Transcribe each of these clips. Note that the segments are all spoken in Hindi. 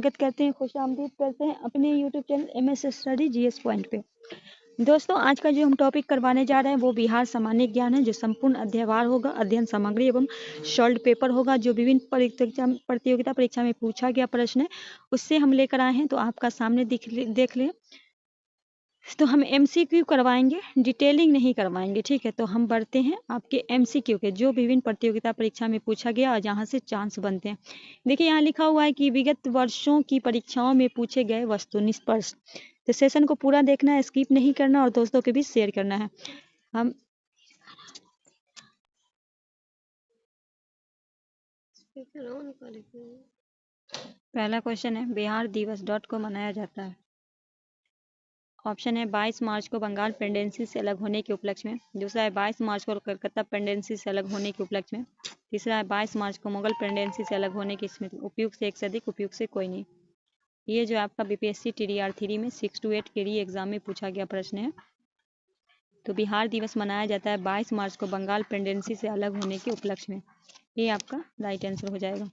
स्वागत करते हैं, खुशामदीद करते हैं अपने YouTube channel MS study GS point पे। दोस्तों, आज का जो हम टॉपिक करवाने जा रहे हैं वो बिहार सामान्य ज्ञान है, जो संपूर्ण अध्यायवार होगा, अध्ययन सामग्री एवं सॉल्व पेपर होगा, जो विभिन्न प्रतियोगिता परीक्षा में पूछा गया प्रश्न है उससे हम लेकर आए हैं। तो आपका सामने देख लें। तो हम MCQ करवाएंगे, डिटेलिंग नहीं करवाएंगे, ठीक है। तो हम बढ़ते हैं आपके MCQ के, जो विभिन्न प्रतियोगिता परीक्षा में पूछा गया और जहाँ से चांस बनते हैं। देखिए यहाँ लिखा हुआ है कि विगत वर्षों की परीक्षाओं में पूछे गए वस्तुनिष्ठ। तो सेशन को पूरा देखना है, स्किप नहीं करना और दोस्तों के बीच शेयर करना है। हम पहला क्वेश्चन है, बिहार दिवस को मनाया जाता है। ऑप्शन है 22 मार्च को बंगाल प्रेसिडेंसी से अलग होने के उपलक्ष्य में। दूसरा है 22 मार्च को कलकत्ता प्रेसिडेंसी से अलग होने के उपलक्ष्य में। तीसरा है 22 मार्च को मुगल प्रेसिडेंसी से अलग होने की स्मृति। उपयुक्त से एक से अधिक, उपयुक्त से कोई नहीं। ये जो आपका BPSC TDR 3 में 6 to 8 के लिए एग्जाम में पूछा गया प्रश्न है। तो बिहार दिवस मनाया जाता है 22 मार्च को बंगाल प्रेसिडेंसी से अलग होने के उपलक्ष्य में। ये आपका राइट आंसर हो जाएगा।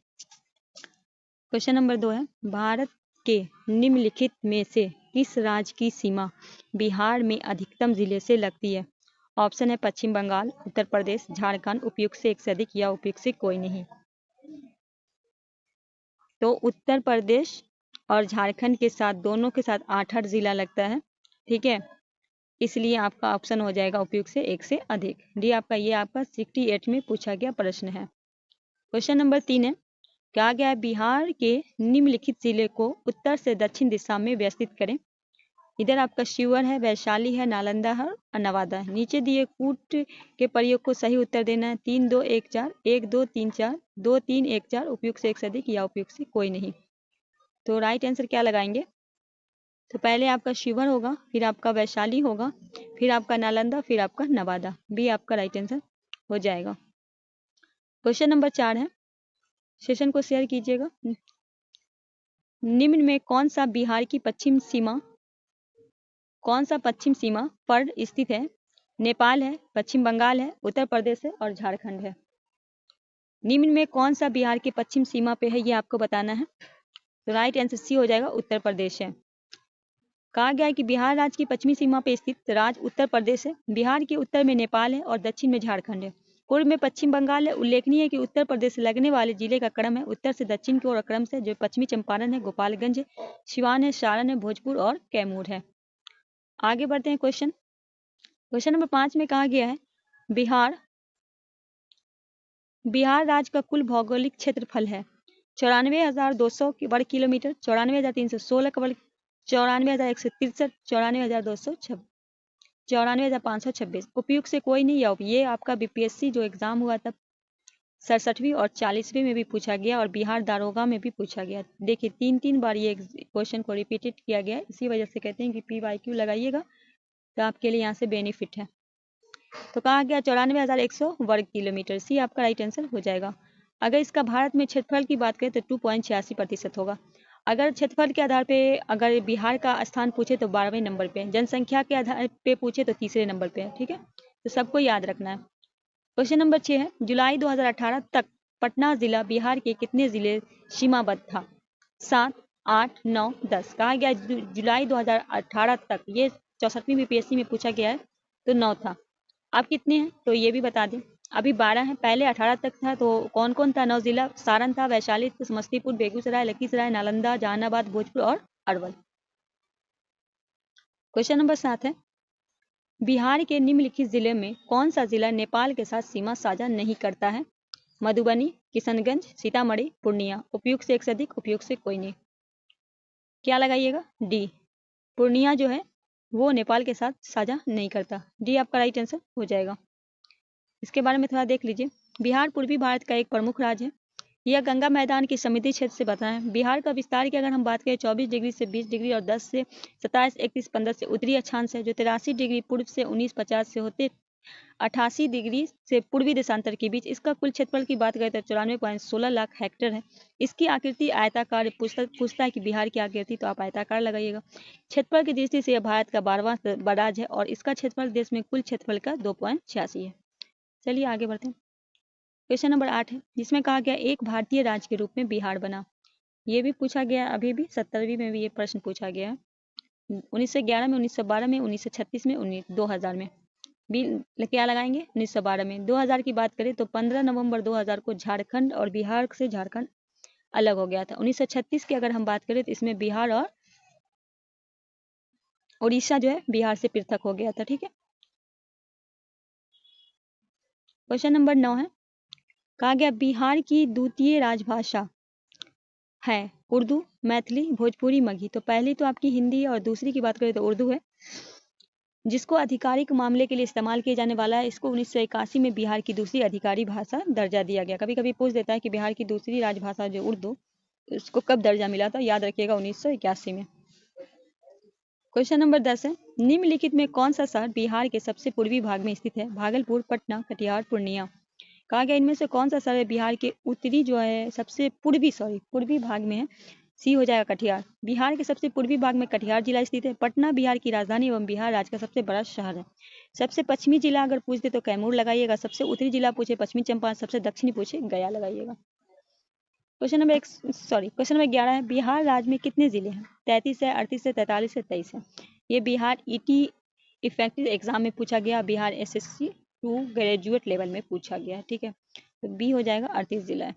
क्वेश्चन नंबर 2 है, भारत के निम्नलिखित में से किस राज्य की सीमा बिहार में अधिकतम जिले से लगती है? ऑप्शन है पश्चिम बंगाल, उत्तर प्रदेश, झारखंड। उपयुक्त से एक से अधिक या उपयुक्त से कोई नहीं। तो उत्तर प्रदेश और झारखंड के साथ, दोनों के साथ 8 जिला लगता है, ठीक है। इसलिए आपका ऑप्शन हो जाएगा उपयुक्त से एक से अधिक। डी आपका, ये आपका 68 में पूछा गया प्रश्न है। क्वेश्चन नंबर 3 है, कहा गया है बिहार के निम्नलिखित जिले को उत्तर से दक्षिण दिशा में व्यवस्थित करें। इधर आपका शिवहर है, वैशाली है, नालंदा है और नवादा है। नीचे दिए कूट के प्रयोग को सही उत्तर देना है। 3 2 1 4, 1 2 3 4, 2 3 1 4। उपयुक्त से एक से अधिक या उपयुक्त से कोई नहीं। तो राइट आंसर क्या लगाएंगे? तो पहले आपका शिवहर होगा, फिर आपका वैशाली होगा, फिर आपका नालंदा, फिर आपका नवादा। बी आपका राइट आंसर हो जाएगा। क्वेश्चन नंबर 4 है, सेशन को शेयर कीजिएगा। निम्न में कौन सा बिहार की पश्चिम सीमा पर स्थित है? नेपाल है, पश्चिम बंगाल है, उत्तर प्रदेश है और झारखंड है। निम्न में कौन सा बिहार की पश्चिम सीमा पे है, ये आपको बताना है। तो राइट आंसर सी हो जाएगा, उत्तर प्रदेश है। कहा गया है कि बिहार राज्य की पश्चिमी सीमा पर स्थित राज्य उत्तर प्रदेश है। बिहार के उत्तर में नेपाल है और दक्षिण में झारखंड है। पूर्व में पश्चिम बंगाल है। उल्लेखनीय है कि उत्तर प्रदेश से लगने वाले जिले का क्रम है उत्तर से दक्षिण की ओर क्रम से, जो पश्चिमी चंपारण है, गोपालगंज है, सिवान है, सारण है, भोजपुर और कैमूर है। आगे बढ़ते हैं। क्वेश्चन नंबर 5 में कहा गया है बिहार राज्य का कुल भौगोलिक क्षेत्रफल है 94,200 वर्ग किलोमीटर, 94,316 वर्ग, 94,163, 94,226, 94,526। उपयुक्त से कोई नहीं। ये आपका BPSC जो एग्जाम हुआ था 67वीं और 40वीं में भी पूछा गया और बिहार दारोगा में भी पूछा गया। देखिए 3 बार ये क्वेश्चन को रिपीटेड किया गया है। इसी वजह से कहते हैं कि PYQ लगाइएगा तो आपके लिए यहाँ से बेनिफिट है। तो कहा गया 94,100 वर्ग किलोमीटर। सी आपका राइट आंसर हो जाएगा। अगर इसका भारत में क्षेत्रफल की बात करें तो 2.86% होगा। अगर क्षेत्रफल के आधार पे अगर बिहार का स्थान पूछे तो 12वें नंबर पे, जनसंख्या के आधार पे पूछे तो तीसरे नंबर पे है, ठीक है। तो सबको याद रखना है। क्वेश्चन नंबर 6 है, जुलाई 2018 तक पटना जिला बिहार के कितने जिले सीमाबद्ध था? 7, 8, 9, 10। कहा गया जुलाई 2018 तक, ये 64वीं BPSC में पूछा गया है, तो 9 था। अब कितने हैं तो ये भी बता दें। अभी 12 है, पहले 18 तक था। तो कौन कौन था? 9 जिला, सारण था, वैशाली, समस्तीपुर, बेगूसराय, लखीसराय, नालंदा, जहानाबाद, भोजपुर और अरवल। क्वेश्चन नंबर 7 है, बिहार के निम्नलिखित जिले में कौन सा जिला नेपाल के साथ सीमा साझा नहीं करता है? मधुबनी, किशनगंज, सीतामढ़ी, पूर्णिया। उपयुक्त से एक से अधिक, उपयुक्त से कोई नहीं। क्या लगाइएगा? डी, पूर्णिया जो है वो नेपाल के साथ साझा नहीं करता। डी आपका राइट आंसर हो जाएगा। इसके बारे में थोड़ा देख लीजिए। बिहार पूर्वी भारत का एक प्रमुख राज्य है। यह गंगा मैदान की समृद्धि क्षेत्र से बता है। बिहार का विस्तार की अगर हम बात करें 24 डिग्री से 20 डिग्री और 10 से 27, 31, 15 से उत्तरी अक्षांश है, जो 83 डिग्री पूर्व से 1950 से होते 88 डिग्री से पूर्वी देशांतर के बीच। इसका कुल क्षेत्रफल की बात करें तो 94.16 लाख हेक्टेयर है। इसकी आकृति आयताकार, पूछता है कि बिहार की आकृति, तो आप आयताकार लगाइएगा। क्षेत्रफल की दृष्टि से यह भारत का 12वां बड़ा राज्य है और इसका क्षेत्रफल देश में कुल क्षेत्रफल का 2.86 है। चलिए आगे बढ़ते हैं। क्वेश्चन नंबर 8 है, जिसमें कहा गया एक भारतीय राज्य के रूप में बिहार बना। ये भी पूछा गया, अभी भी 70वीं में भी ये प्रश्न पूछा गया है। 1911 में, 1912 में, 1936 में, 2000 में भी क्या लगाएंगे? 1912 में। 2000 की बात करें तो 15 नवंबर 2000 को झारखंड और बिहार से झारखंड अलग हो गया था। 1936 की अगर हम बात करें तो इसमें बिहार और उड़ीसा जो है बिहार से पृथक हो गया था। ठीक है, क्वेश्चन नंबर 9 है, कहा गया बिहार की द्वितीय राजभाषा है उर्दू, मैथिली, भोजपुरी, मगही। तो पहली तो आपकी हिंदी है और दूसरी की बात करें तो उर्दू है, जिसको आधिकारिक मामले के लिए इस्तेमाल किया जाने वाला है। इसको 1981 में बिहार की दूसरी आधिकारिक भाषा दर्जा दिया गया। कभी कभी पूछ देता है कि बिहार की दूसरी राजभाषा जो उर्दू, उसको कब दर्जा मिला था? याद रखिएगा 1981 में। क्वेश्चन नंबर 10 है, निम्नलिखित में कौन सा शहर बिहार के सबसे पूर्वी भाग में स्थित है? भागलपुर, पटना, कटिहार, पूर्णिया। कहा गया इनमें से कौन सा शहर बिहार के उत्तरी जो है सबसे पूर्वी भाग में है? सी हो जाएगा कटिहार। बिहार के सबसे पूर्वी भाग में कटिहार जिला स्थित है। पटना बिहार की राजधानी एवं बिहार राज्य का सबसे बड़ा शहर है। सबसे पश्चिमी जिला अगर पूछते तो कैमूर लगाइएगा। सबसे उत्तरी जिला पूछे पश्चिमी चंपारण, सबसे दक्षिणी पूछे गया लगाइएगा। क्वेश्चन नंबर 11 है, बिहार राज्य में कितने जिले हैं? 33 है, 38 है, 43 है, 23 है। ये बिहार ईटी इफेक्टिव एग्जाम में पूछा गया, बिहार एसएससी 2 ग्रेजुएट लेवल में पूछा गया है। ठीक है, तो बी हो जाएगा 38 जिला है।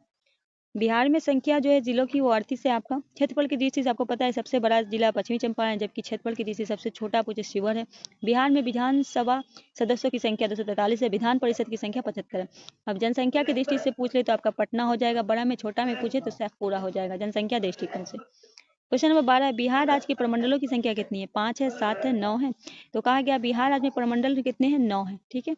बिहार में संख्या जो है जिलों की वो 38 है। आपका क्षेत्रफल की दृष्टि से आपको पता है सबसे बड़ा जिला पश्चिमी चंपारण है, जबकि क्षेत्रफल की दृष्टि से सबसे छोटा पूछे शिवहर है। बिहार में विधानसभा सदस्यों की संख्या 243 है, विधान परिषद की संख्या 75 है। अब जनसंख्या की दृष्टि से पूछ ले तो आपका पटना हो जाएगा बड़ा में, छोटा में पूछे तो शेखपुरा हो जाएगा जनसंख्या दृष्टिकोण से। क्वेश्चन नंबर 12 है, बिहार राज्य के प्रमंडलों की संख्या कितनी है? 5 है, 7 है, 9 है। तो कहा गया बिहार राज्य में प्रमंडल कितने हैं? 9 है। ठीक है,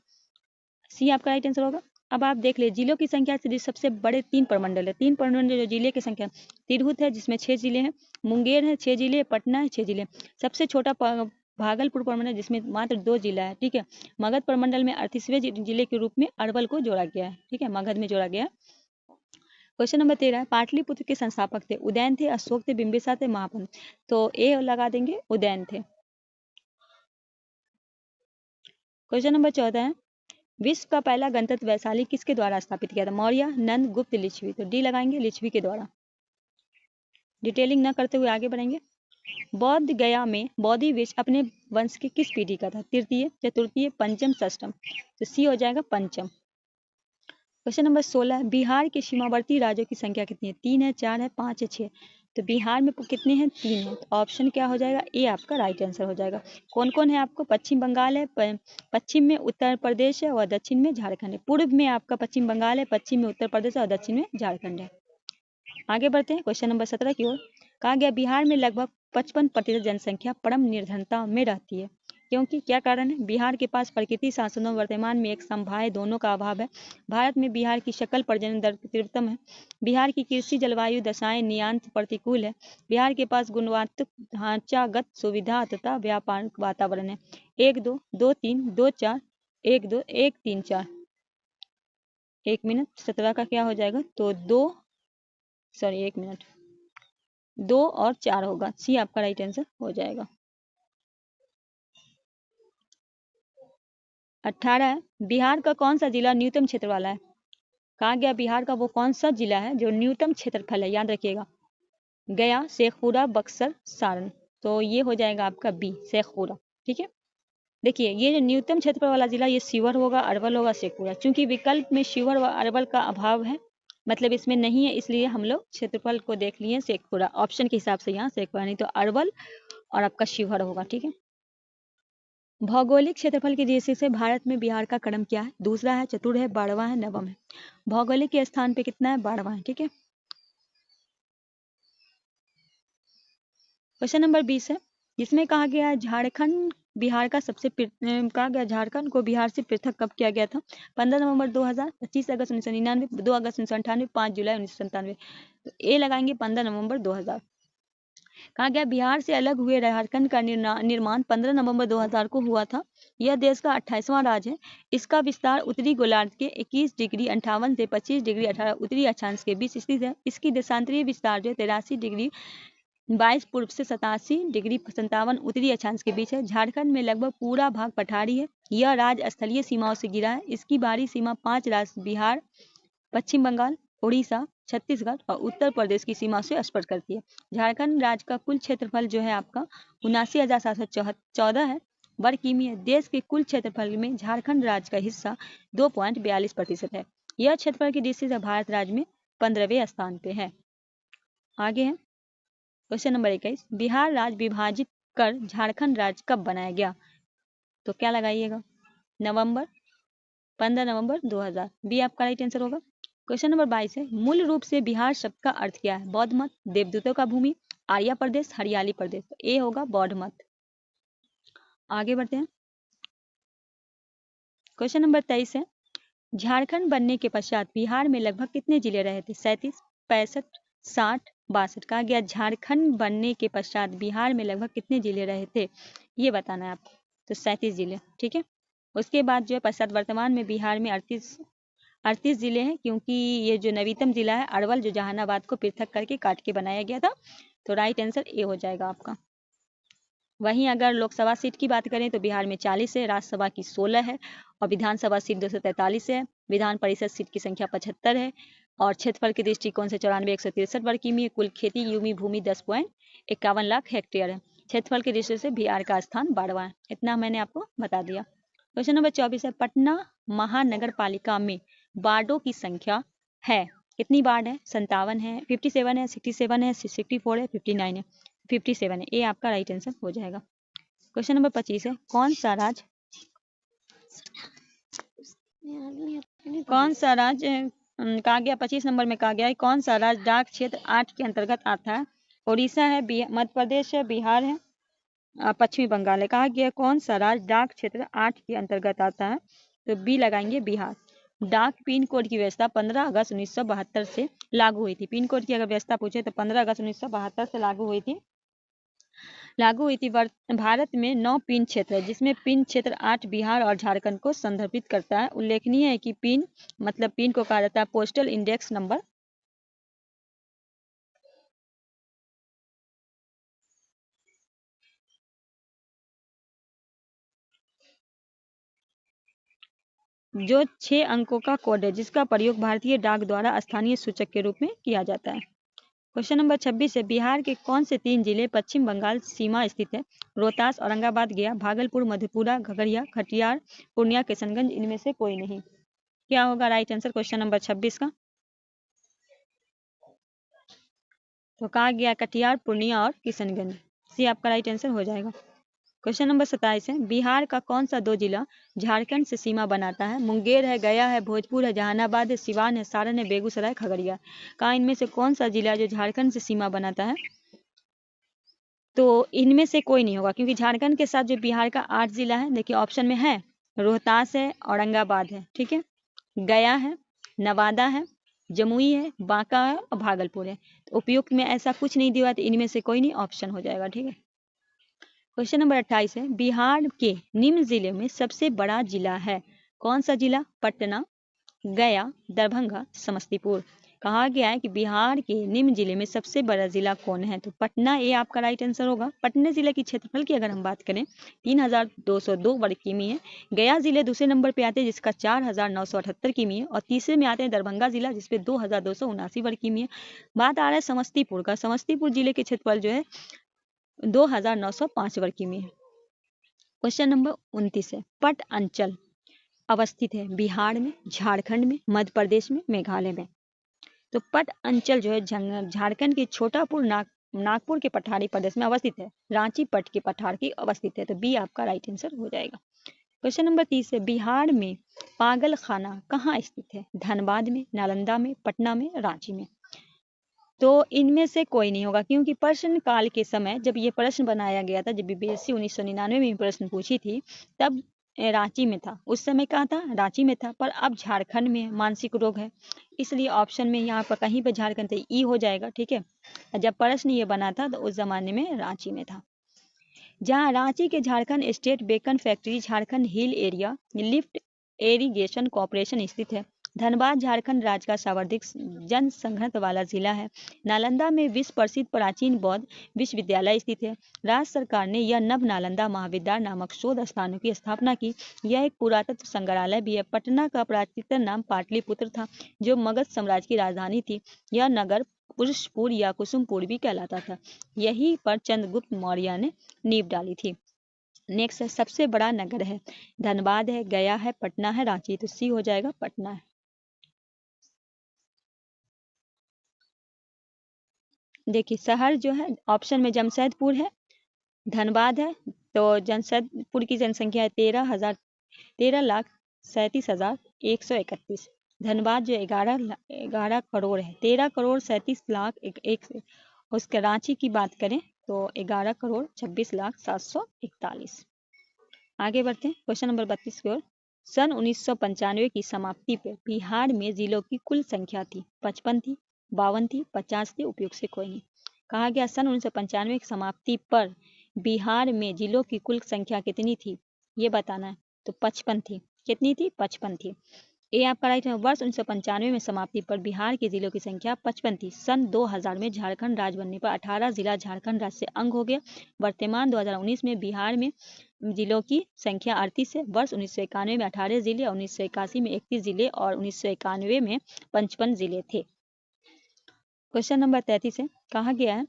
सी आपका राइट आंसर होगा। अब आप देख ले जिलों की संख्या से सबसे बड़े 3 प्रमंडल है। 3 प्रमंडल जो जिले की संख्या, तिरहुत है जिसमें 6 जिले हैं, मुंगेर है 6 जिले, पटना है 6 जिले। सबसे छोटा भागलपुर प्रमंडल जिसमें मात्र 2 जिला है। ठीक है, मगध प्रमंडल में 38वें जिले के रूप में अरवल को जोड़ा गया है। ठीक है, मगध में जोड़ा गया है। क्वेश्चन नंबर 13 है, पाटलिपुत्र के संस्थापक थे? उदयन थे, अशोक थे, बिंबिसार थे, महापन। तो ए लगा देंगे, उदयन थे। क्वेश्चन नंबर 14 है, विश्व का पहला गणतंत्र वैशाली किसके द्वारा स्थापित किया था? मौर्य, नंद, गुप्त, लिच्छवी। तो डी लगाएंगे, लिच्छवी के द्वारा। डिटेलिंग न करते हुए आगे बढ़ेंगे। बौद्ध गया में बौद्धि वृक्ष अपने वंश की किस पीढ़ी का था? तृतीय, चतुर्थीय, पंचम, षष्ठम। तो सी हो जाएगा पंचम। क्वेश्चन नंबर 16, बिहार के सीमावर्ती राज्यों की संख्या कितनी है? 3 है, 4 है, 5 है, 6। तो बिहार में कितने हैं? 3 है। तो ऑप्शन क्या हो जाएगा? ए आपका राइट आंसर हो जाएगा। कौन कौन है आपको? पश्चिम बंगाल है, पश्चिम में उत्तर प्रदेश है और दक्षिण में झारखंड है। पूर्व में आपका पश्चिम बंगाल है, पश्चिम में उत्तर प्रदेश और दक्षिण में झारखंड है। आगे बढ़ते हैं क्वेश्चन नंबर 17 की ओर। कहा गया बिहार में लगभग 55% जनसंख्या परम निर्धनता में रहती है, क्योंकि क्या कारण है? बिहार के पास प्रकृति संसाधनों वर्तमान में एक समवाय दोनों का अभाव है। भारत में बिहार की सकल प्रजनन दर तीव्रतम है। बिहार की कृषि जलवायु दशाएं नितांत प्रतिकूल है। बिहार के पास गुणवत्ता ढांचागत सुविधा तथा व्यापार वातावरण है। 1 2 2 3 2 4 1 2 1 3 4। 1 मिनट, 17 का क्या हो जाएगा? तो 1 मिनट, 2 और 4 होगा। सी आपका राइट आंसर हो जाएगा। 18 है, बिहार का कौन सा जिला न्यूनतम क्षेत्र वाला है? कहा गया बिहार का वो कौन सा जिला है जो न्यूनतम क्षेत्रफल है? याद रखिएगा, गया, शेखपुरा, बक्सर, सारण। तो ये हो जाएगा आपका बी, शेखपुरा। ठीक है, देखिए ये जो न्यूनतम क्षेत्रफल वाला जिला ये शिवहर होगा, अरवल होगा, शेखपुरा। चूंकि विकल्प में शिवहर व अरवल का अभाव है, मतलब इसमें नहीं है, इसलिए हम लोग क्षेत्रफल को देख लिए शेखपुरा। ऑप्शन के हिसाब से यहाँ शेखपुरा, नहीं तो अरवल और आपका शिवहर होगा। ठीक है, भौगोलिक क्षेत्रफल की दृष्टि से भारत में बिहार का क्रम क्या है? दूसरा है, चतुर्थ है, 12वां है, 9वां है। भौगोलिक के स्थान पे कितना है? 12वां है। ठीक है, क्वेश्चन नंबर 20 है, जिसमें कहा गया है झारखंड बिहार का कहा गया झारखंड को बिहार से पृथक कब किया गया था? 15 नवंबर 2000, 25 अगस्त 1999, 2 अगस्त 1998, 5 जुलाई 1997। तो ए लगाएंगे 15 नवंबर 2000। कहा गया बिहार से अलग हुए झारखंड का निर्माण 15 नवंबर 2000 को हुआ था। यह देश का 28वां राज्य है। इसका विस्तार उत्तरी गोलार्ध के 21 डिग्री 58 से 25 डिग्री 18 उत्तरी अक्षांश के बीच स्थित है। इसकी देशांतरीय विस्तार जो 83 डिग्री 22 पूर्व से 87 डिग्री 57 उत्तरी अक्षांश के बीच है। झारखंड में लगभग पूरा भाग पठारी है। यह राज्य स्थलीय सीमाओं से घिरा है। इसकी बाहरी सीमा 5 राज्य बिहार, पश्चिम बंगाल, उड़ीसा, छत्तीसगढ़ और उत्तर प्रदेश की सीमा से स्पर्श करती है। झारखंड राज्य का कुल क्षेत्रफल जो है आपका 79,714 है वर्ग किमी है। देश के कुल क्षेत्रफल में झारखंड राज्य का हिस्सा 2.42% है। यह क्षेत्रफल की दृष्टि से भारत राज्य में 15वें स्थान पे है। आगे है क्वेश्चन नंबर 21, बिहार राज्य विभाजित कर झारखंड राज्य कब बनाया गया? तो क्या लगाइएगा? नवंबर 15 नवंबर 2000, बी आपका राइट आंसर होगा। क्वेश्चन नंबर 22 है, मूल रूप से बिहार शब्द का अर्थ क्या है? बौद्ध मत, देवदूतों का भूमि, आर्या प्रदेश, हरियाली प्रदेश। तो ए होगा बौद्ध मत। आगे बढ़ते हैं। क्वेश्चन नंबर 23 है, झारखंड बनने के पश्चात बिहार में लगभग कितने जिले रहे थे? 37, 65, 60, 62। कहा गया झारखंड बनने के पश्चात बिहार में लगभग कितने जिले रहे थे, ये बताना है आपको। तो 37 जिले, ठीक है। उसके बाद जो है पश्चात वर्तमान में बिहार में 38 जिले हैं, क्योंकि ये जो नवीनतम जिला है अरवल, जो जहानाबाद को पृथक करके काट के बनाया गया था। तो राइट आंसर ए हो जाएगा आपका। वहीं अगर लोकसभा सीट की बात करें तो बिहार में 40 है, राज्यसभा की 16 है और विधानसभा सीट 243 है। विधान परिषद सीट की संख्या 75 है और क्षेत्रफल के दृष्टिकोण से 94,163 वर्ग किमी है। कुल खेती यूमी भूमि 10.51 लाख हेक्टेयर है। क्षेत्रफल की दृष्टि से बिहार का स्थान 12वां है। इतना मैंने आपको बता दिया। क्वेश्चन नंबर 24 है, पटना महानगर पालिका में वार्डों की संख्या है? कितनी वार्ड है? 57 है, 57 है, 67 है, 64 है, 59 है। 57 है, ये आपका राइट आंसर हो जाएगा। क्वेश्चन नंबर 25 है, कौन सा राज्य कहा गया 25 नंबर में कहा गया है कौन सा राज्य डाक क्षेत्र 8 के अंतर्गत आता है? उड़ीसा है, मध्य प्रदेश है, बिहार है, पश्चिमी बंगाल है। कहा गया कौन सा राज्य डाक क्षेत्र 8 के अंतर्गत आता है? तो बी लगाएंगे बिहार। डाक पिन कोड की व्यवस्था 15 अगस्त 1972 से लागू हुई थी। पिन कोड की अगर व्यवस्था पूछे तो 15 अगस्त 1972 से लागू हुई थी। भारत में 9 पिन क्षेत्र है, जिसमें पिन क्षेत्र 8 बिहार और झारखंड को संदर्भित करता है। उल्लेखनीय है कि पिन को कहा जाता है पोस्टल इंडेक्स नंबर। जो 6 अंकों का कोड है, जिसका प्रयोग भारतीय डाक द्वारा स्थानीय सूचक के रूप में किया जाता है। क्वेश्चन नंबर 26 है, बिहार के कौन से 3 जिले पश्चिम बंगाल सीमा स्थित है? रोहतास, औरंगाबाद, गया, भागलपुर, मधेपुरा, खगड़िया, कटिहार, पूर्णिया, किशनगंज। इनमें से कोई नहीं। क्या होगा राइट आंसर क्वेश्चन नंबर 26 का? तो कहा गया कटिहार, पूर्णिया और किशनगंज। सी आपका राइट आंसर हो जाएगा। क्वेश्चन नंबर 27 है, बिहार का कौन सा 2 जिला झारखंड से सीमा बनाता है? मुंगेर है, गया है, भोजपुर है, जहानाबाद है, सिवान है, सारण है, बेगूसराय, खगड़िया। कहा इनमें से कौन सा जिला जो झारखंड से सीमा बनाता है? तो इनमें से कोई नहीं होगा, क्योंकि झारखंड के साथ जो बिहार का 8 जिला है, देखिए ऑप्शन में है रोहतास है, औरंगाबाद है, ठीक है, गया है, नवादा है, जमुई है, बांका है और भागलपुर है। तो उपयुक्त में ऐसा कुछ नहीं दिया, तो इनमें से कोई नहीं ऑप्शन हो जाएगा, ठीक है। क्वेश्चन नंबर 28 है, बिहार के निम्न जिले में सबसे बड़ा जिला है? कौन सा जिला? पटना, गया, दरभंगा, समस्तीपुर। कहा गया है कि बिहार के निम्न जिले में सबसे बड़ा जिला कौन है? तो पटना, ये आपका राइट आंसर होगा। पटना जिले की क्षेत्रफल की अगर हम बात करें 3,202 वर्ग किमी है। गया जिले दूसरे नंबर पे आते हैं, जिसका 4,978 किमी है और तीसरे में आते हैं दरभंगा जिला, जिसपे 2,279 वर्ग किमी है। बात आ रहा है समस्तीपुर का। समस्तीपुर जिले के क्षेत्रफल जो है 2,905 वर्ग किमी है। क्वेश्चन नंबर 29 है, पट अंचल अवस्थित है बिहार में, झारखंड में, मध्य प्रदेश में, मेघालय में। तो पट अंचल जो है झारखंड के छोटापुर नागपुर के पठारी प्रदेश में अवस्थित है। रांची पट के पठार की अवस्थित है। तो बी आपका राइट आंसर हो जाएगा। क्वेश्चन नंबर 30 है, बिहार में पागल खाना कहाँ स्थित है? धनबाद में, नालंदा में, पटना में, रांची में। तो इनमें से कोई नहीं होगा, क्योंकि प्रश्न काल के समय जब ये प्रश्न बनाया गया था, जब बीपीएससी 1999 में प्रश्न पूछी थी, तब रांची में था। उस समय कहाँ था? रांची में था। पर अब झारखंड में मानसिक रोग है, इसलिए ऑप्शन में यहाँ पर कहीं पर झारखंड थे, ई हो जाएगा, ठीक है। जब प्रश्न ये बना था तो उस जमाने में रांची में था। जहाँ रांची के Jharkhand state bacon factory Jharkhand hill area lift irrigation corporation स्थित है। धनबाद झारखंड राज्य का सर्वाधिक जनसंघनत्व वाला जिला है। नालंदा में विश्व प्रसिद्ध प्राचीन बौद्ध विश्वविद्यालय स्थित है। राज्य सरकार ने यह नव नालंदा महाविद्यालय नामक शोध स्थानों की स्थापना की। यह एक पुरातत्व संग्रहालय भी है। पटना का प्राचीनतम नाम पाटलिपुत्र था, जो मगध साम्राज्य की राजधानी थी। यह नगर पुरुषपुर या कुसुमपुर भी कहलाता था। यहीं पर चंद्रगुप्त मौर्य ने नींव डाली थी। नेक्स्ट है, सबसे बड़ा नगर है। धनबाद है, गया है, पटना है, रांची। तो सी हो जाएगा, पटना है। देखिए शहर जो है ऑप्शन में जमशेदपुर है, धनबाद है। तो जमशेदपुर की जनसंख्या है 13,37,131। धनबाद जो 11 करोड़ है, 13,37,00,000 एक। उसके रांची की बात करें तो 11,26,07,41। आगे बढ़ते हैं क्वेश्चन नंबर 32 की ओर। सन 1995 की समाप्ति पर बिहार में जिलों की कुल संख्या थी। 55 थी, 52 थी, 50 थी, उपयुक्त से कोई नहीं। कहा गया सन 1995 की समाप्ति पर बिहार में जिलों की कुल संख्या कितनी थी, ये बताना है। तो 55 थी। कितनी थी? 55 थी। ये आपका राइट है। वर्ष 1995 में समाप्ति पर बिहार के जिलों की संख्या 55 थी। सन 2000 में झारखंड राज्य बनने पर 18 जिला झारखंड राज्य से अंग हो गया। वर्तमान 2019 में बिहार में जिलों की संख्या 38 है। वर्ष 1991 में 18 जिले और 1981 में 31 जिले और 1991 में 55 जिले थे। क्वेश्चन नंबर 33 है, कहा गया है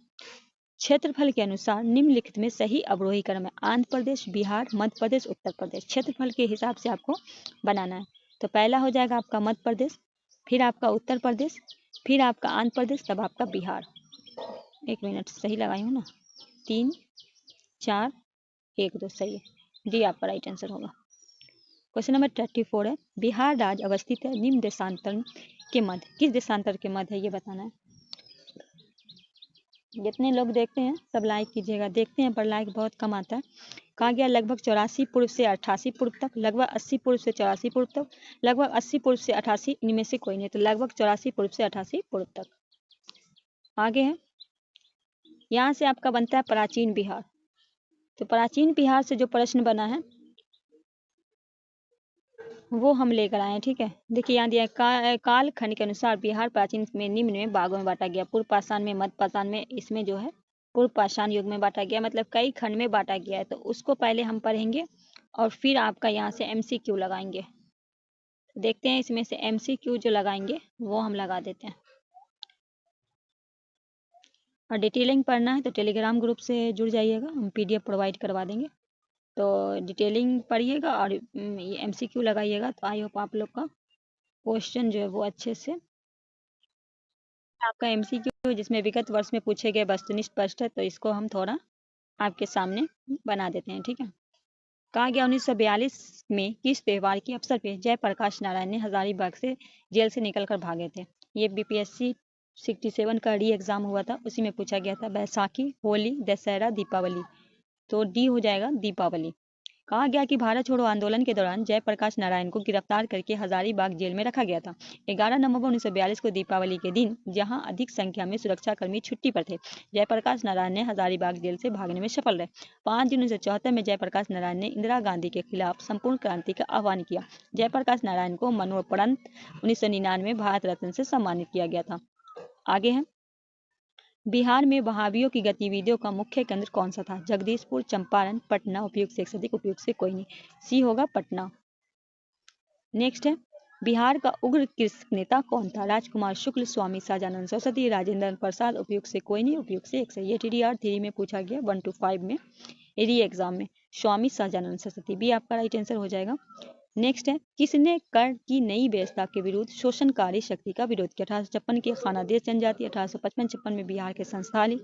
क्षेत्रफल के अनुसार निम्नलिखित में सही अवरोही क्रम है। आंध्र प्रदेश, बिहार, मध्य प्रदेश, उत्तर प्रदेश। क्षेत्रफल के हिसाब से आपको बनाना है। तो पहला हो जाएगा आपका मध्य प्रदेश, फिर आपका उत्तर प्रदेश, फिर आपका आंध्र प्रदेश, तब आपका बिहार। एक मिनट, सही लगाई हूँ ना? 3, 4, 1, 2 सही है। डी आपका राइट आंसर होगा। क्वेश्चन नंबर 34 है, बिहार राज्य अवस्थित है निम्न देशांतर के मध्य। किस देशांतर के मध्य है, ये बताना है। जितने लोग देखते हैं सब लाइक कीजिएगा। देखते हैं पर लाइक बहुत कम आता है। कहा गया लगभग 84 पूर्व से 88 पूर्व तक, लगभग 80 पूर्व से 84 पूर्व तक, लगभग 80 पूर्व से 88, इनमें से कोई नहीं। तो लगभग 84 पूर्व से 88 पूर्व तक। आगे है, यहाँ से आपका बनता है प्राचीन बिहार। तो प्राचीन बिहार से जो प्रश्न बना है वो हम लेकर आए हैं, ठीक है। देखिए यहाँ दिया काल खंड के अनुसार बिहार प्राचीन में निम्न में भागों में बांटा गया। पूर्व पाषाण में, मध्य पाषाण में, इसमें जो है पूर्व पाषाण युग में बांटा गया, मतलब कई खंड में बांटा गया है। तो उसको पहले हम पढ़ेंगे और फिर आपका यहाँ से MCQ लगाएंगे। देखते हैं इसमें से MCQ जो लगाएंगे वो हम लगा देते हैं। और डिटेलिंग पढ़ना है तो टेलीग्राम ग्रुप से जुड़ जाइएगा, हम PDF प्रोवाइड करवा देंगे। तो डिटेलिंग पढ़िएगा और MCQ लगाइएगा। तो आई होप आप लोग का क्वेश्चन जो है वो अच्छे से आपका MCQ जिसमें विगत वर्ष में पूछे गए वस्तुनिष्ठ प्रश्न है, तो इसको हम थोड़ा आपके सामने बना देते हैं, ठीक है। कहा गया 1942 में किस त्योहार के अवसर पे जयप्रकाश नारायण ने हजारीबाग से जेल से निकलकर भागे थे। ये BPSC 67 का री एग्जाम हुआ था, उसी में पूछा गया था। बैसाखी, होली, दशहरा, दीपावली। तो डी हो जाएगा दीपावली। कहा गया कि भारत छोड़ो आंदोलन के दौरान जयप्रकाश नारायण को गिरफ्तार करके हजारीबाग जेल में रखा गया था। 11 नवंबर 1942 को दीपावली के दिन जहां अधिक संख्या में सुरक्षाकर्मी छुट्टी पर थे, जयप्रकाश नारायण ने हजारीबाग जेल से भागने में सफल रहे। 5 जून 1974 में जयप्रकाश नारायण ने इंदिरा गांधी के खिलाफ संपूर्ण क्रांति का आह्वान किया। जयप्रकाश नारायण को मरणोपरांत 1999 भारत रत्न से सम्मानित किया गया था। आगे है, बिहार में वहाबियों की गतिविधियों का मुख्य केंद्र कौन सा था। जगदीशपुर, चंपारण, पटना। उपयुक्त से एक से अधिक, उपयुक्त से कोई नहीं। सी होगा पटना। नेक्स्ट है, बिहार का उग्र कृषक नेता कौन था। राजकुमार शुक्ल, स्वामी सहजानंद सरस्वती, राजेंद्र प्रसाद। उपयुक्त से कोई नहीं, उपयुक्त से एक से। ये TDR 3 में पूछा गया 1 to 5 में, री एग्जाम में। स्वामी सहजानंद सरस्वती भी आपका राइट आंसर हो जाएगा। नेक्स्ट है, किसने कर की नई व्यवस्था के विरुद्ध शोषणकारी शक्ति का विरोध किया। 1856 के खानादेश जनजाति, 1855-56 में बिहार के संस्थाली,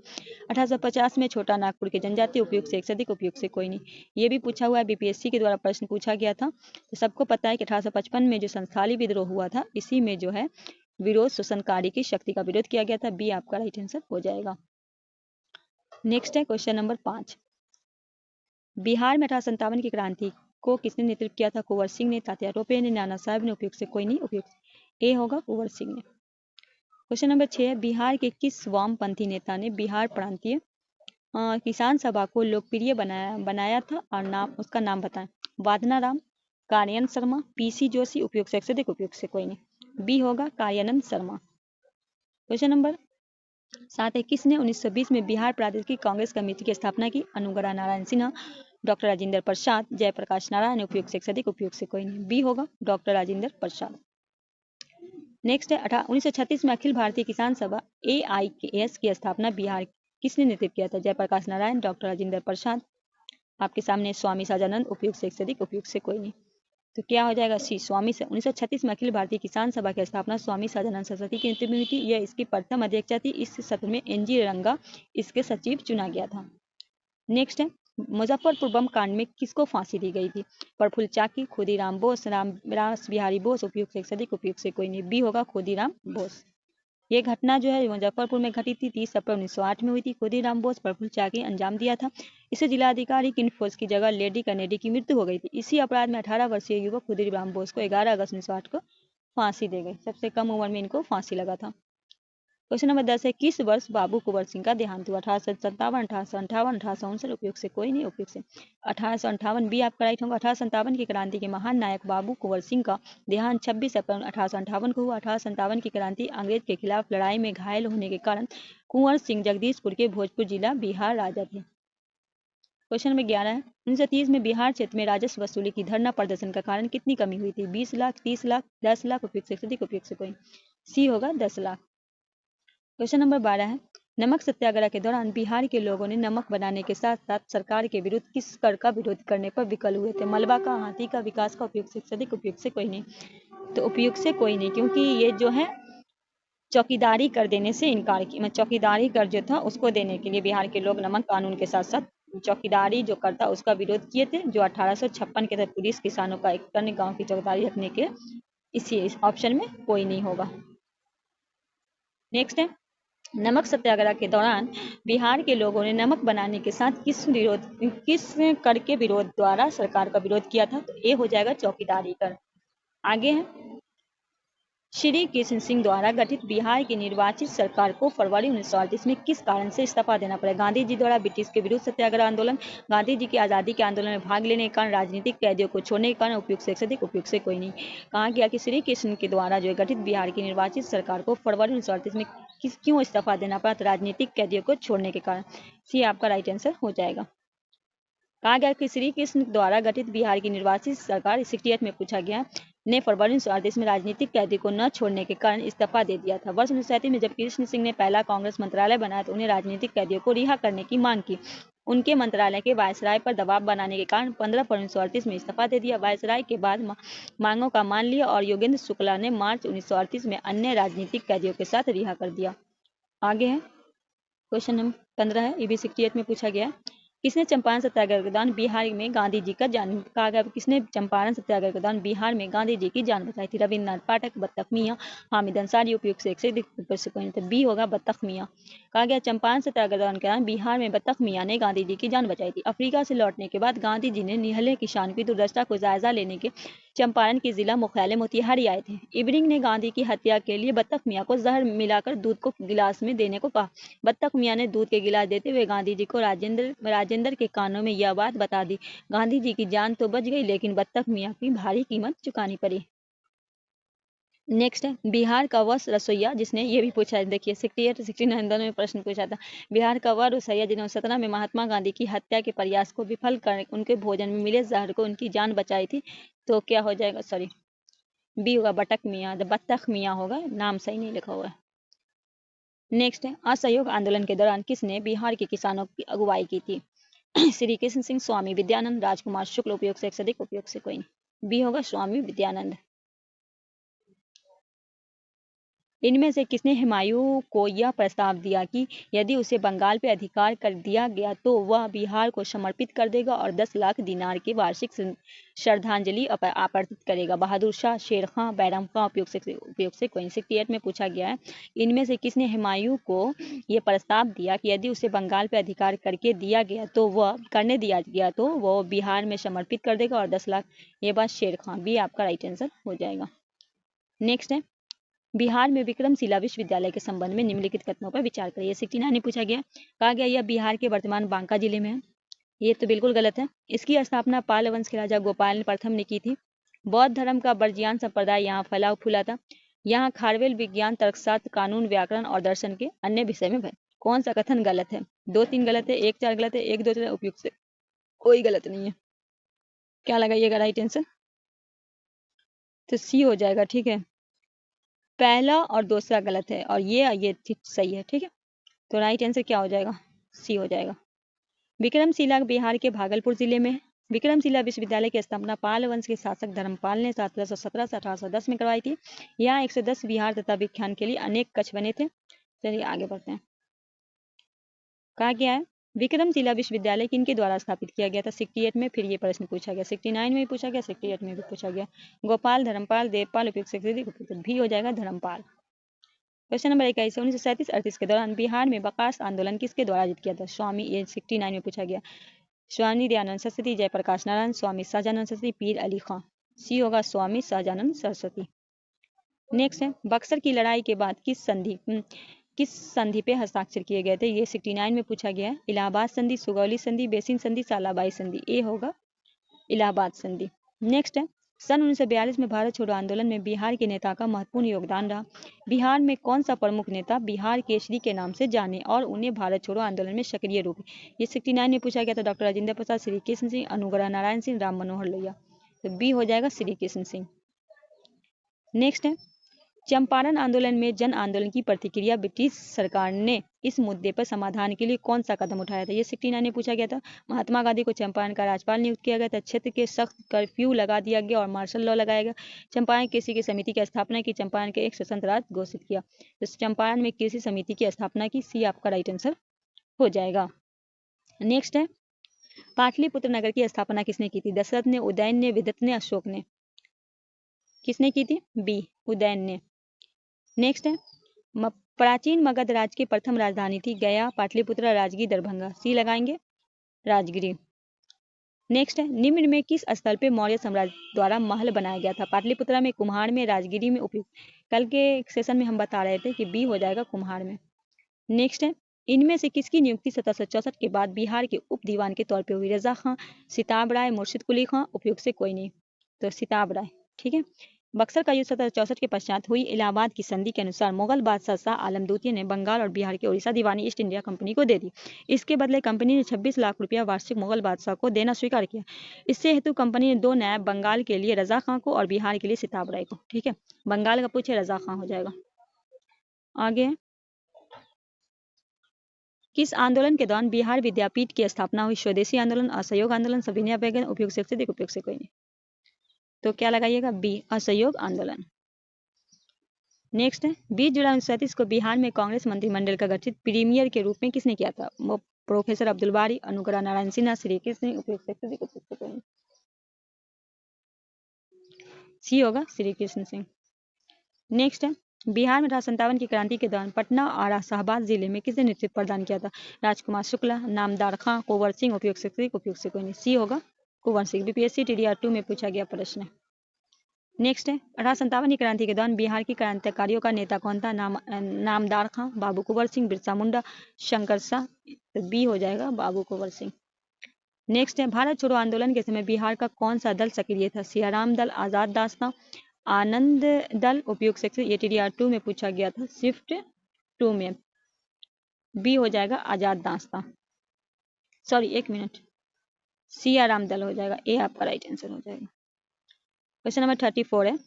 1850 में छोटा नागपुर के जनजाति। उपयुक्त से एक से अधिक, उपयुक्त से कोई नहीं। ये भी पूछा हुआ है, BPSC के द्वारा प्रश्न पूछा गया था। तो सबको पता है कि 1855 में जो संस्थाली विद्रोह हुआ था, इसी में जो है विरोध शोषणकारी की शक्ति का विरोध किया गया था। बी आपका राइट आंसर हो जाएगा। नेक्स्ट है क्वेश्चन नंबर 5, बिहार में 1857 की क्रांति को किसने नेतृत्व किया था। कुंवर सिंह ने, तात्या टोपे ने, नाना साहब ने। उपयुक्त से कोई नहीं, उपयुक्त ए होगा कुंवर सिंह ने। क्वेश्चन नंबर 6, बिहार के किस वामपंथी नेता ने बिहार प्रांतीय किसान सभा को लोकप्रिय बनाया था और उसका नाम बताएं। वादना राम, कारियन शर्मा, PC जोशी। उपयुक्त से एक से अधिक, उपयुक्त से कोई नहीं। बी होगा कार्यानंद शर्मा। क्वेश्चन नंबर 7 है, किसने 1920 में बिहार प्रादेशिक कांग्रेस कमेटी की स्थापना की? अनुग्रह नारायण सिन्हा, डॉक्टर राजेंद्र प्रसाद, जयप्रकाश नारायण, उपयुक्त से अधिक, उपयुक्त से कोई नहीं। बी होगा डॉक्टर राजेंद्र प्रसाद। नेक्स्ट है 1936 में अखिल भारतीय किसान सभा AIKS की स्थापना बिहार किसने नेतृत्व किया था? जयप्रकाश नारायण, डॉक्टर राजेंद्र प्रसाद। आपके सामने स्वामी सहजानंद, उपयुक्त से अधिक, उपयुक्त से कोई नहीं। तो क्या हो जाएगा? सी स्वामी से 1936 में अखिल भारतीय किसान सभा की स्थापना स्वामी सहजानंद सरस्वती के नेतृत्व में हुई थी। यह इसकी प्रथम अध्यक्षा थी। इस सत्र में NG रंगा इसके सचिव चुना गया था। नेक्स्ट है मुजफ्फरपुर बम कांड में किसको फांसी दी गई थी? प्रफुल्ल चाकी, खुदीराम बोस, रास बिहारी बोस, उपयुक्त से अधिक, उपयुक्त से कोई नहीं। बी होगा खुदीराम बोस। ये घटना जो है मुजफ्फरपुर में घटी थी, 30 अप्रैल 1908 में हुई थी। खुदीराम बोस, प्रफुल्ल चाकी अंजाम दिया था। इसे जिलाधिकारी किन्फोर्स की जगह लेडी कनेडी की मृत्यु हो गई थी। इसी अपराध में 18 वर्षीय युवक खुदीराम बोस को 11 अगस्त 1908 को फांसी दे गई। सबसे कम उम्र में इनको फांसी लगा था। क्वेश्चन नंबर 10 है, किस वर्ष बाबू कुंवर सिंह का देहांत हुआ? 1857, 1858, 1859, उपयुक्त से कोई नहीं, उपयुक्त से 1858। बी आपका राइट होगा। 1857 की क्रांति के महान नायक बाबू कुंवर सिंह का देहांत 26 अप्रैल 1858 को हुआ। 1857 की क्रांति अंग्रेज के खिलाफ लड़ाई में घायल होने के कारण कुंवर सिंह जगदीशपुर के भोजपुर जिला बिहार राजा थे। क्वेश्चन नंबर 11 है, 1930 में बिहार क्षेत्र में राजस्व वसूली की धरना प्रदर्शन का कारण कितनी कमी हुई थी? 20 लाख, 30 लाख, 10 लाख, उपयुक्त से अधिक, उपयुक्त से कोई। सी होगा 10 लाख। क्वेश्चन नंबर 12 है, नमक सत्याग्रह के दौरान बिहार के लोगों ने नमक बनाने के साथ साथ सरकार के विरुद्ध किस कर का विरोध करने पर विकल हुए थे? मलबा का, हाथी का, विकास का, उपयुक्त से अधिक, उपयुक्त से कोई नहीं। तो उपयुक्त से कोई नहीं, क्योंकि ये जो है चौकीदारी कर देने से इनकार की, चौकीदारी कर जो था उसको देने के लिए बिहार के लोग नमक कानून के साथ साथ चौकीदारी जो करता उसका विरोध किए थे, जो 1856 के तहत पुलिस किसानों का एक अन्य गाँव की चौकीदारी रखने के। इसी ऑप्शन में कोई नहीं होगा। नेक्स्ट है, नमक सत्याग्रह के दौरान बिहार के लोगों ने नमक बनाने के साथ किस कर के विरोध द्वारा सरकार का विरोध किया था? तो ए हो जाएगा चौकीदारी कर। आगे है, श्री कृष्ण सिंह द्वारा गठित बिहार की निर्वाचित सरकार को फरवरी 1938 में किस कारण से इस्तीफा देना पड़ा? गांधी जी द्वारा ब्रिटिश के विरुद्ध सत्याग्रह आंदोलन, गांधी जी की आजादी के आंदोलन में भाग लेने के कारण, राजनीतिक कैदियों को छोड़ने के कारण, उपयुक्त से अधिक, उपयुक्त से कोई नहीं। कहा गया कि श्री कृष्ण के द्वारा जो गठित बिहार की निर्वाचित सरकार को फरवरी 1938 में क्यों इस्तीफा देना पड़ा? तो राजनीतिक कैदियों को छोड़ने के कारण। सी आपका राइट आंसर हो जाएगा। कहा गया कि श्री कृष्ण द्वारा गठित बिहार की निर्वाचित सरकार 68 में पूछा गया ने फरवरी 1938 में राजनीतिक कैदी को न छोड़ने के कारण इस्तीफा दे दिया था। वर्ष 1937 में जब कृष्ण सिंह ने पहला कांग्रेस मंत्रालय बनाया तो उन्हें राजनीतिक कैदियों को रिहा करने की मांग की। उनके मंत्रालय के वायसराय पर दबाव बनाने के कारण 15 फरवरी 1938 में इस्तीफा दे दिया। वायसराय के बाद मांगों का मान लिया और योगेंद्र शुक्ला ने मार्च 1938 में अन्य राजनीतिक कैदियों के साथ रिहा कर दिया। आगे है क्वेश्चन नंबर 15 है, ये भी 68 में पूछा गया। किसने चंपारण सत्याग्रह के दौरान बिहार में गांधी जी का जान कहा गया? किसने चंपारण सत्याग्रह के दौरान बिहार में गांधी जी की जान बचाई थी? रविन्द्रनाथ पाठक, बत्तख मियाँ, हामिद अंसारी, उपयुक्त से एक बी होगा बत्तख मियाँ। कहा गया चंपारण सत्याग्रह के दौरान बिहार में बत्तख मियाँ ने गांधी जी की जान बचाई थी। अफ्रीका से लौटने के बाद गांधी जी ने निहले किसान की दुर्दशा को जायजा लेने के चंपारण के जिला मुख्यालय मोतिहारी आए थे। इब्रिंग ने गांधी की हत्या के लिए बत्तख मियाँ को जहर मिलाकर दूध को गिलास में देने को कहा। बत्तख मियाँ ने दूध के गिलास देते हुए गांधी जी को राजेंद्र के कानों में यह बात बता दी। गांधी जी की जान तो बच गई, लेकिन बत्तख मियाँ की भारी कीमत चुकानी पड़ी। नेक्स्ट है, बिहार का वह रसोइया जिसने, ये भी पूछा है, देखिए 68 69 दोनों में प्रश्न पूछा था। बिहार का वह रसोइया जिन्होंने 17 में महात्मा गांधी की हत्या के प्रयास को विफल कर उनके भोजन में मिले जहर को उनकी जान बचाई थी। तो क्या हो जाएगा? सॉरी, बी होगा बटक मियाँ, बत्तख मियाँ होगा, नाम सही नहीं लिखा हुआ है। नेक्स्ट है, असहयोग आंदोलन के दौरान किसने बिहार के किसानों की अगुवाई की थी? श्री कृष्ण सिंह, स्वामी विद्यानंद, राजकुमार शुक्ल, उपयोग से अधिक, उपयोग से कोई नहीं। बी होगा स्वामी विद्यानंद। इनमें से किसने हुमायूं को यह प्रस्ताव दिया कि यदि उसे बंगाल पर अधिकार कर दिया गया तो वह बिहार को समर्पित कर देगा और 10 लाख दिनार की वार्षिक श्रद्धांजलि आपर्तित करेगा? बहादुर शाह, शेर खां, बैरम खां, उपयोग से कोई। 68 में पूछा गया है, इनमें से किसने हुमायूं को यह प्रस्ताव दिया कि यदि उसे बंगाल पर अधिकार करने दिया गया तो वह बिहार में समर्पित कर देगा और 10 लाख। ये बात शेर खां। बी आपका राइट आंसर हो जाएगा। नेक्स्ट है, बिहार में विक्रमशिला विश्वविद्यालय के संबंध में निम्नलिखित कथनों पर विचार करिए। 69 में पूछा गया, कहा गया यह बिहार के वर्तमान बांका जिले में है। ये तो बिल्कुल गलत है। इसकी स्थापना पाल वंश के राजा गोपाल प्रथम ने की थी। बौद्ध धर्म का बर्जियान संप्रदाय यहाँ फैला फूला था। यहाँ खारवेल विज्ञान, तर्कशास्त्र, कानून, व्याकरण और दर्शन के अन्य विषय में भय। कौन सा कथन गलत है? 2-3 गलत है, 1-4 गलत है, 1-2 उपयुक्त से कोई गलत नहीं है। क्या लगाइएगा राइट आंसर? तो सी हो जाएगा। ठीक है, पहला और दूसरा गलत है और ये सही है। ठीक है, तो राइट आंसर क्या हो जाएगा? सी हो जाएगा। विक्रमशिला बिहार के भागलपुर जिले में है। विक्रमशिला विश्वविद्यालय की स्थापना पाल वंश के शासक धर्मपाल ने 1717 से 1810 में करवाई थी। यहाँ 110 विहार तथा व्याख्यान के लिए अनेक कक्ष बने थे। चलिए आगे बढ़ते हैं। कहा गया है विक्रमशिला विश्वविद्यालय किनके द्वारा स्थापित किया गया था? 68 में फिर ये प्रश्न पूछा गया, 69 में भी पूछा गया, 68 में भी पूछा गया। गोपाल, धर्मपाल, देवपाल, उपयुक्त भी हो जाएगा धर्मपाल। क्वेश्चन नंबर 21, 1937-38 के दौरान बिहार में बकास आंदोलन किसके द्वारा आयोजित किया था? स्वामी, ये 69 में पूछा गया। स्वामी दयानंद सरस्वती, जयप्रकाश नारायण, स्वामी सहजानंद सरस्वती, पीर अली खां। सी होगा स्वामी सहजानंद सरस्वती। नेक्स्ट है बक्सर की लड़ाई के बाद किस संधि पे हस्ताक्षर किए गए थे? ये 69 में पूछा गया है। इलाहाबाद संधि, सुगौली संधि, बेसिन संधि, सालाबाई संधि। ए होगा इलाहाबाद संधि। नेक्स्ट है सन 1942 में भारत छोड़ो आंदोलन में बिहार के नेता का महत्वपूर्ण योगदान रहा। बिहार में कौन सा प्रमुख नेता बिहार केसरी के नाम से जाने और उन्हें भारत छोड़ो आंदोलन में सक्रिय रूप? ये 69 में पूछा गया था। डॉक्टर राजेंद्र प्रसाद, श्री कृष्ण सिंह, अनुग्रह नारायण सिंह, राम मनोहर लोहिया। तो बी हो जाएगा श्री कृष्ण सिंह। नेक्स्ट है चंपारण आंदोलन में जन आंदोलन की प्रतिक्रिया ब्रिटिश सरकार ने इस मुद्दे पर समाधान के लिए कौन सा कदम उठाया था? ये 69 में पूछा गया था। महात्मा गांधी को चंपारण का राज्यपाल नियुक्त किया गया था। क्षेत्र के सख्त कर्फ्यू लगा दिया गया और मार्शल लॉ लगाया गया। चंपारण कृषि की समिति की स्थापना की। चंपारण के एक स्वतंत्र राज्य घोषित किया। तो चंपारण में कृषि समिति की स्थापना की। सी आपका राइट आंसर हो जाएगा। नेक्स्ट है पाटलिपुत्र नगर की स्थापना किसने की थी? दशरथ ने, उदयन ने, विदत ने, अशोक ने। किसने की थी? बी उदयन ने। नेक्स्ट है प्राचीन मगध राज्य की प्रथम राजधानी थी गया, पाटलिपुत्र, राजगीर, दरभंगा। सी लगाएंगे राजगिरी। नेक्स्ट है निम्न में किस स्थल पे मौर्य साम्राज्य द्वारा महल बनाया गया था? पाटलिपुत्र में, कुम्हार में, राजगिरी में, उपयुक्त। कल के सेशन में हम बता रहे थे कि बी हो जाएगा कुम्हार में। नेक्स्ट है इनमें से किसकी नियुक्ति 1764 के बाद बिहार के उप दीवान के तौर पर हुई? रजा खां, सिताब राय, मुर्शिद कुली खां, उपयुक्त से कोई नहीं। तो सिताब राय। ठीक है, बक्सर का युद्ध 1764 के पश्चात हुई इलाहाबाद की संधि के अनुसार मुगल बादशाह शाह आलम द्वितीय ने बंगाल और बिहार की ओडिशा दीवानी ईस्ट इंडिया कंपनी को दे दी। इसके बदले कंपनी ने 26 लाख रुपया वार्षिक मुगल बादशाह को देना स्वीकार किया। इससे हेतु कंपनी ने 2 नायब, बंगाल के लिए रजा खां को और बिहार के लिए सिताब राय को। ठीक है, बंगाल का पूछे रजा खां हो जाएगा। आगे किस आंदोलन के दौरान बिहार विद्यापीठ की स्थापना हुई? स्वदेशी आंदोलन, असहयोग आंदोलन, सविनय अवज्ञा, उपयोग से उपयोग से कोई नहीं। तो क्या लगाइएगा? बी असहयोग आंदोलन। नेक्स्ट है 20 जुलाई 1937 को बिहार में कांग्रेस मंत्रिमंडल का गठित प्रीमियर के रूप में किसने किया था? वो प्रोफेसर अब्दुल बारी, अनुग्रह नारायण सिन्हा, श्री कृष्ण, उपयुक्त से सी होगा श्री कृष्ण सिंह। नेक्स्ट है बिहार में 1857 की क्रांति के दौरान पटना और शाहबाद जिले में किसने नेतृत्व प्रदान किया था? राजकुमार शुक्ला, नामदार खां, कुंवर सिंह, उपयुक्त से कोई नहीं। सी होगा कुंवर सिंह। बीपीएससी TDR 2 में पूछा गया प्रश्न। नेक्स्ट है 1857 की क्रांति के दौरान बिहार की क्रांतिकारियों का नेता कौन था? नामदार खां, बाबू कुंवर सिंह, बिरसा मुंडा, शंकर शाह। तो बी हो जाएगा बाबू कुंवर सिंह। नेक्स्ट है भारत छोड़ो आंदोलन के समय बिहार का कौन सा दल सक्रिय था? सियाराम दल, आजाद दास्ता, आनंद दल, उपयुक्त सेक्शन। ये TDR 2 में पूछा गया था, शिफ्ट 2 में। बी हो जाएगा आजाद दास्ता, सॉरी 1 मिनट, सियाराम दल हो जाएगा। ए आपका राइट आंसर हो जाएगा। क्वेश्चन नंबर 34 है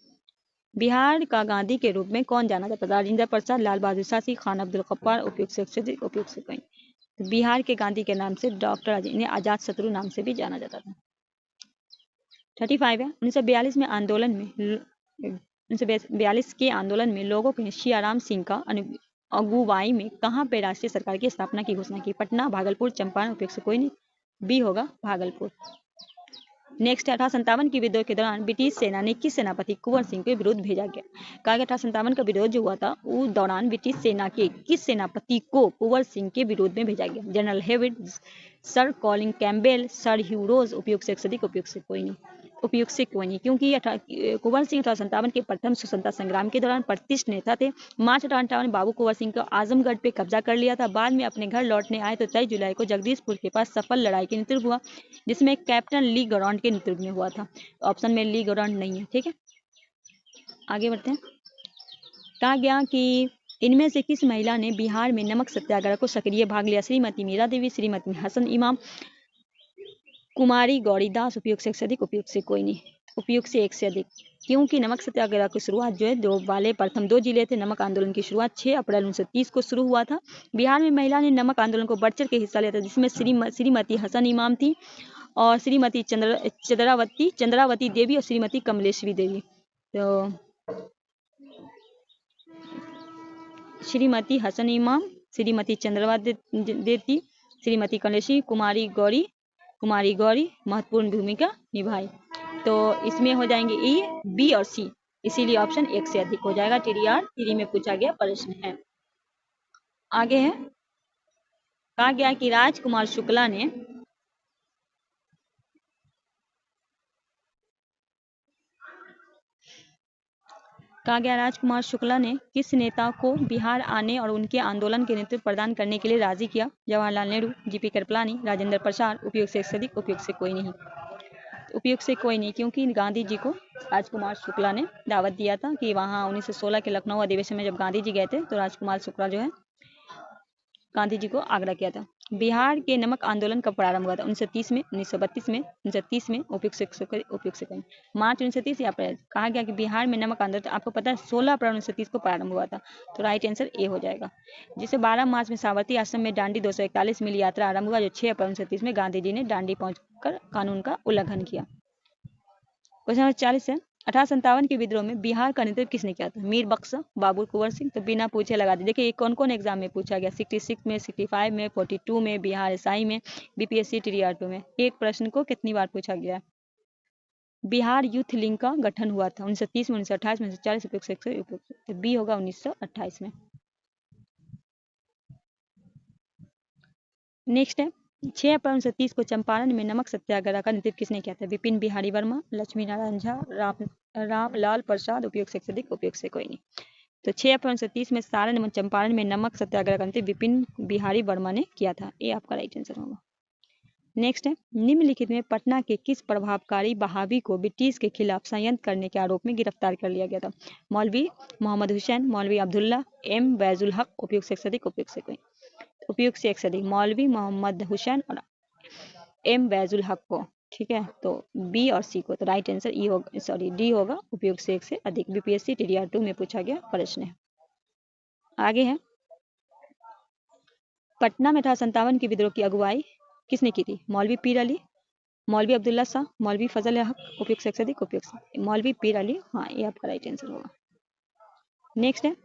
बिहार का गांधी के रूप में कौन जाना जाता था? राजेंद्र प्रसाद, लाल बहादुर शास्त्री, खान अब्दुल गफ्फार, उपयुक्त से कोई। तो बिहार के गांधी के नाम से डॉक्टर इन्हें आजाद शत्रु नाम से भी जाना जाता था। 35 है 1942 में आंदोलन में 1942 के आंदोलन में लोगों ने सियाराम सिंह का अगुवाई में कहां पे राष्ट्रीय सरकार की स्थापना की घोषणा की? पटना, भागलपुर, चंपारण, उपयुक्त से कोई नहीं। बी होगा भागलपुर। नेक्स्ट 1857 के विद्रोह के दौरान ब्रिटिश सेना ने किस सेनापति कुंवर सिंह के विरुद्ध भेजा गया? कहा गया 1857 का विरोध जो हुआ था उस दौरान ब्रिटिश सेना के किस सेनापति को कुंवर सिंह के विरोध में भेजा गया? General Hewitt, sir Colin Campbell, sir Hugh Rose, उपयुक्त से अधिक, उपयुक्त से कोई नहीं। उपयुक्त से कोई नहीं क्योंकि कुंवर सिंह 1857 के प्रथम स्वतंत्रता संग्राम के दौरान प्रतिष्ठित नेता थे। मार्च 1858 बाबू कुंवर सिंह को आजमगढ़ पे कब्जा कर लिया था। बाद में अपने घर लौटने आए तो 23 जुलाई को जगदीशपुर के पास सफल लड़ाई के नेतृत्व हुआ जिसमें कैप्टन ली गरांड के नेतृत्व में हुआ था। ऑप्शन में ली गरांड नहीं है। ठीक है, आगे बढ़ते हैं। कहा गया कि इनमें से किस महिला ने बिहार में नमक सत्याग्रह को सक्रिय भाग लिया? श्रीमती मीरा देवी, श्रीमती हसन इमाम, कुमारी गौरीदास। उपयुक्त से एक से अधिक, उपयुक्त से कोई नहीं, उपयुक्त से एक से अधिक। क्योंकि नमक सत्याग्रह की शुरुआत जो है दो वाले प्रथम 2 जिले थे। नमक आंदोलन की शुरुआत 6 अप्रैल 1930 को शुरू हुआ था। बिहार में महिला ने नमक आंदोलन को बढ़ चढ़ के हिस्सा लिया था, जिसमें श्रीमती हसन इमाम थी और श्रीमती चंद्रावती देवी और श्रीमती कमलेश्वरी देवी। तो श्रीमती हसन इमाम, श्रीमती चंद्रावती देवी, श्रीमती कमलेश्वरी, कुमारी गौरी महत्वपूर्ण भूमिका निभाई। तो इसमें हो जाएंगे ई, बी और सी, इसीलिए ऑप्शन 1 से अधिक हो जाएगा। TDR 3 में पूछा गया प्रश्न है। आगे है, कहा गया कि राजकुमार शुक्ला ने किस नेता को बिहार आने और उनके आंदोलन के नेतृत्व प्रदान करने के लिए राजी किया? जवाहरलाल नेहरू, GP कृपलानी, राजेंद्र प्रसाद। उपयुक्त से एक से अधिक, उपयुक्त से कोई नहीं, उपयुक्त से कोई नहीं, क्योंकि गांधी जी को राजकुमार शुक्ला ने दावत दिया था कि वहाँ 1916 के लखनऊ अधिवेशन में जब गांधी जी गए थे तो राजकुमार शुक्ला जो है गांधी जी को आग्रह किया था। बिहार के नमक आंदोलन कब प्रारंभ हुआ था? 1930 में, 1932 में, 1930 में। उपयुक्त से कोई। मार्च 1930 या अप्रैल? कहा गया कि बिहार में नमक आंदोलन, आपको पता है 16 अप्रैल 1930 को प्रारंभ हुआ था, तो राइट आंसर ए हो जाएगा। जिसे 12 मार्च में साबरमती आश्रम में डांडी 241 मील यात्रा आरंभ हुआ, जो 6 अप्रैल 1930 में गांधी जी ने डांडी पहुंचकर कानून का उल्लंघन किया। क्वेश्चन नंबर 40 है, 1857 के विद्रोह में बिहार का नेतृत्व किसने किया था? मीर बख्श, बाबू कुंवर सिंह। तो बिना पूछे लगा दी। देखिए कौन कौन एग्जाम में पूछा गया, 66 में, 65 में, 42 में, बिहार SI में, BPSC TDR 2 में। एक प्रश्न को कितनी बार पूछा गया है? बिहार यूथ लिंक का गठन हुआ था 1930 में, 1928 में, 1940। उपयुक्त, तो बी होगा 1928 में। नेक्स्ट है, 6 अप्रैल 1930 को चंपारण में नमक सत्याग्रह का नेतृत्व किसने किया था? विपिन बिहारी वर्मा, लक्ष्मी नारायण झा, रामलाल प्रसाद। उपयुक्त से अधिक, उपयुक्त से कोई नहीं। तो 6 अप्रैल 1930 में सारण एवं चंपारण में नमक सत्याग्रह का नेतृत्व विपिन बिहारी वर्मा ने किया था। ये आपका राइट आंसर होगा। नेक्स्ट है, निम्नलिखित में पटना के किस प्रभावकारी बहावी को ब्रिटिश के खिलाफ संयंत्र करने के आरोप में गिरफ्तार कर लिया गया था? मौलवी मोहम्मद हुसैन, मौलवी अब्दुल्ला, M बैजुल हक। उपयुक्त से अधिक, उपयुक्त से कोई, उपयुक्त से एक से अधिक, मौलवी मोहम्मद हुसैन और M बैजुल हक को। ठीक है, तो बी और सी को, तो राइट आंसर ई होगा, सॉरी डी होगा, उपयुक्त से एक से अधिक। BPSC TDR 2 में पूछा गया प्रश्न है। आगे है, पटना में 1857 की विद्रोह की अगुवाई किसने की थी? मौलवी पीर अली, मौलवी अब्दुल्ला शाह, मौलवी फजल हक। उपयुक्त से अधिक, उपयुक्त से मौलवी पीर अली। हाँ, ये आपका राइट आंसर होगा। नेक्स्ट है,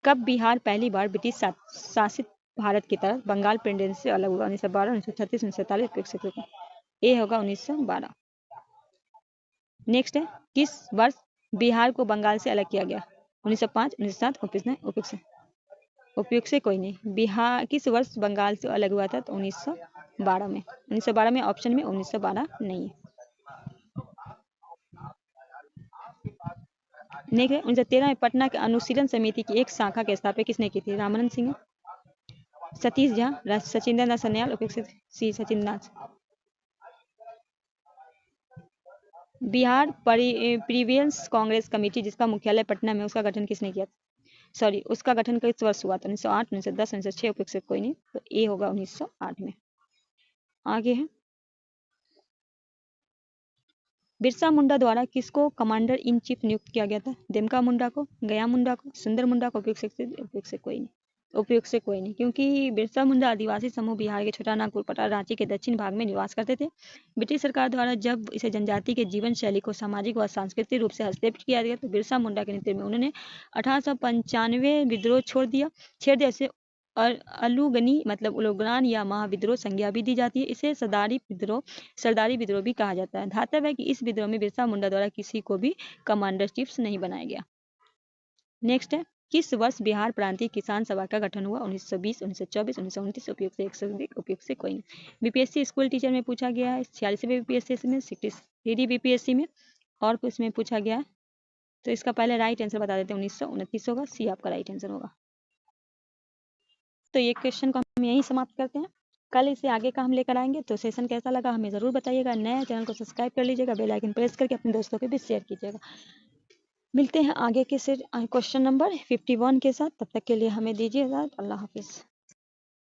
कब बिहार पहली बार ब्रिटिश शासित भारत की तरफ बंगाल प्रेसिडेंसी से अलग हुआ? 1912, 1936, 1947। उपयुक्त से ए होगा 1912। नेक्स्ट है, किस वर्ष बिहार को बंगाल से अलग किया गया? 1905, 1907। उपयुक्त से कोई नहीं। बिहार किस वर्ष बंगाल से अलग हुआ था? तो 1912 में। 1912 में ऑप्शन में 1912 नहीं है। नेक्स्ट है, 1913 में पटना के अनुशीलन समिति की एक शाखा के स्थापना किसने की थी? रामानंद सिंह, सतीश झा, सचिंद्र नाथ सन्याल। उपयुक्त सी सचिंद्र नाथ। बिहार प्रीवियंस कांग्रेस कमेटी जिसका मुख्यालय पटना में, उसका गठन किसने किया? सॉरी, उसका गठन किस वर्ष हुआ था? 1908, 1910, 1906। उपयुक्त से कोई नहीं, तो ए होगा 1908 में। आगे है, बिरसा मुंडा द्वारा किसको कमांडर इन चीफ नियुक्त किया गया था? देमका मुंडा को, गया मुंडा को, सुंदर मुंडा को। उपयुक्त से कोई नहीं, उपयुक्त से कोई नहीं, क्योंकि बिरसा मुंडा आदिवासी समूह बिहार के छोटा नागपुर, पटना, रांची के दक्षिण भाग में निवास करते थे। ब्रिटिश सरकार द्वारा जब इसे जनजाति के जीवन शैली को सामाजिक व सांस्कृतिक रूप से हस्तक्षेप किया गया तो बिरसा मुंडा के नेतृत्व में उन्होंने 1895 विद्रोह छेड़ दिया। इसे अलुगनी मतलब उलुगनान या महाविद्रोह संज्ञा भी दी जाती है। इसे सरदारी विद्रोह भी कहा जाता है। धातव्य है कि इस विद्रोह में बिरसा मुंडा द्वारा किसी को भी कमांडर चीफ नहीं बनाया गया। नेक्स्ट है, किस वर्ष बिहार प्रांतीय किसान सभा का गठन हुआ? 1920, 1924, 1929। उपयुक्त से उपयुक्त से कोई नहीं। BPSC स्कूल टीचर में पूछा गया है, 46वें BPSC में, 63 BPSC में, और कुछ में पूछा गया है। तो इसका पहले राइट आंसर बता देते हैं, 1929 होगा। सी आपका राइट आंसर होगा। तो ये क्वेश्चन को हम यहीं समाप्त करते हैं। कल इसे आगे का हम लेकर आएंगे। तो सेशन कैसा लगा हमें ज़रूर बताइएगा। नए चैनल को सब्सक्राइब कर लीजिएगा, बेल आइकन प्रेस करके अपने दोस्तों के भी शेयर कीजिएगा। मिलते हैं आगे के क्वेश्चन नंबर 51 के साथ। तब तक के लिए हमें दीजिए इजाज़त। अल्लाह हाफिज़।